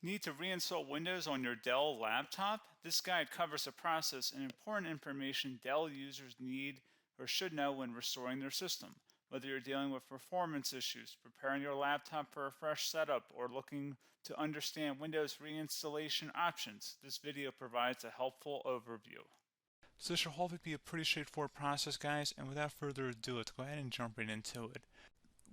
Need to reinstall Windows on your Dell laptop? This guide covers the process and important information Dell users need or should know when restoring their system. Whether you're dealing with performance issues, preparing your laptop for a fresh setup, or looking to understand Windows reinstallation options, this video provides a helpful overview. So this should hopefully be a pretty straightforward process, guys, and without further ado, let's go ahead and jump right into it.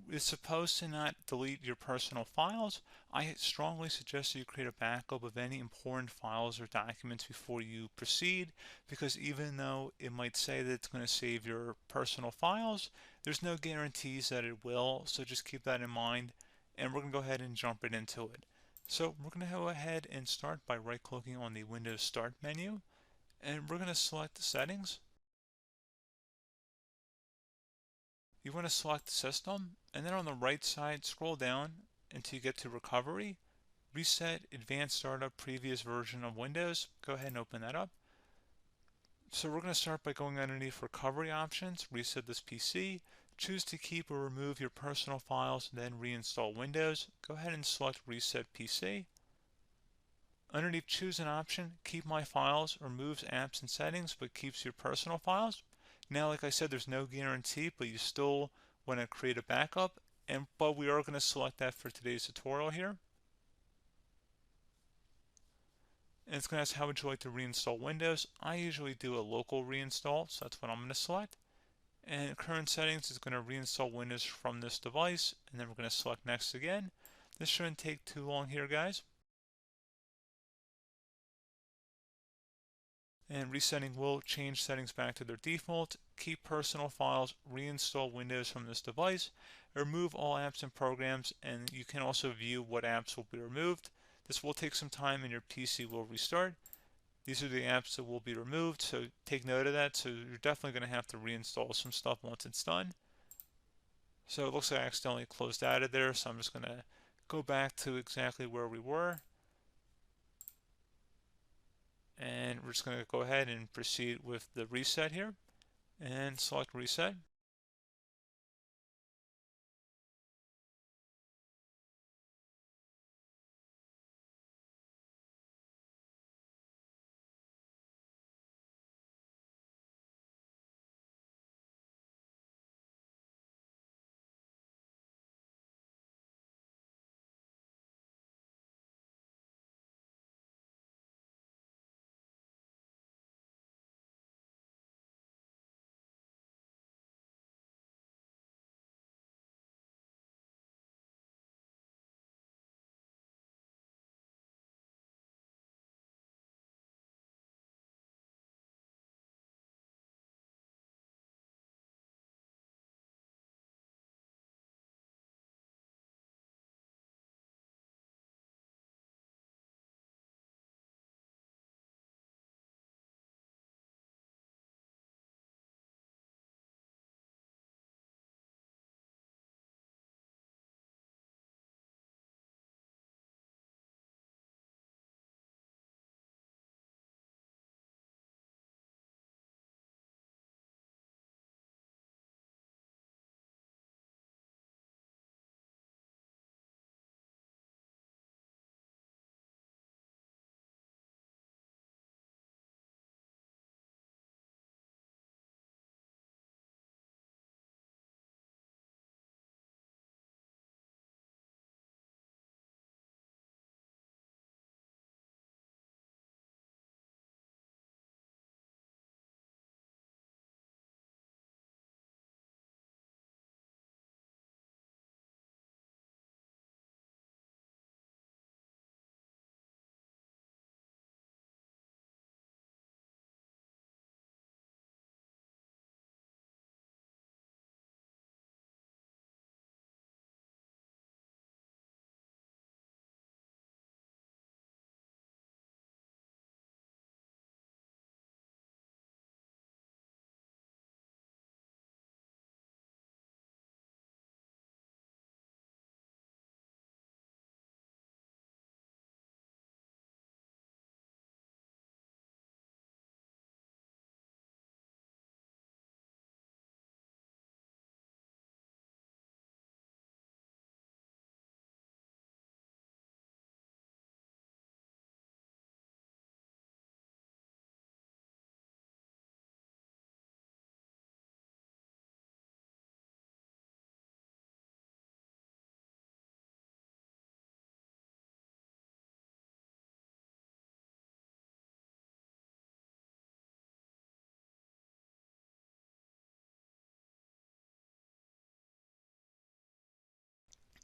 It's supposed to not delete your personal files. I strongly suggest that you create a backup of any important files or documents before you proceed, because even though it might say that it's going to save your personal files, there's no guarantees that it will, so just keep that in mind, and we're going to go ahead and jump right into it. So we're going to go ahead and start by right-clicking on the Windows Start menu, and we're going to select the settings. You want to select System, and then on the right side, scroll down until you get to Recovery. Reset Advanced Startup Previous Version of Windows. Go ahead and open that up. So we're going to start by going underneath Recovery Options, reset this PC, choose to keep or remove your personal files, then reinstall Windows. Go ahead and select Reset PC. Underneath Choose an option, Keep My Files removes apps and settings but keeps your personal files. Now, like I said, there's no guarantee, but you still want to create a backup, but we are going to select that for today's tutorial here. And it's going to ask how would you like to reinstall Windows. I usually do a local reinstall, so that's what I'm going to select. And current settings is going to reinstall Windows from this device, and then we're going to select next again. This shouldn't take too long here, guys. And resetting will change settings back to their default, keep personal files, reinstall Windows from this device, remove all apps and programs, and you can also view what apps will be removed. This will take some time and your PC will restart. These are the apps that will be removed, so take note of that. So you're definitely going to have to reinstall some stuff once it's done. So it looks like I accidentally closed out of there, so I'm just going to go back to exactly where we were. And we're just going to go ahead and proceed with the reset here and select reset.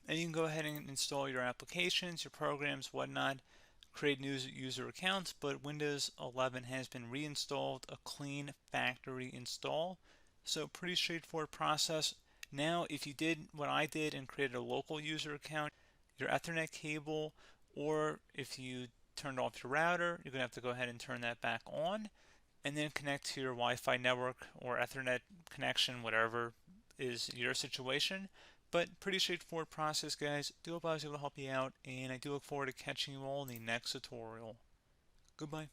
And you can go ahead and install your applications, your programs, whatnot, create new user accounts, but Windows 11 has been reinstalled, a clean factory install. So pretty straightforward process. Now, if you did what I did and created a local user account, your Ethernet cable, or if you turned off your router, you're going to have to go ahead and turn that back on and then connect to your Wi-Fi network or Ethernet connection, whatever is your situation. But pretty straightforward process, guys. Do hope I was able to help you out, and I do look forward to catching you all in the next tutorial. Goodbye.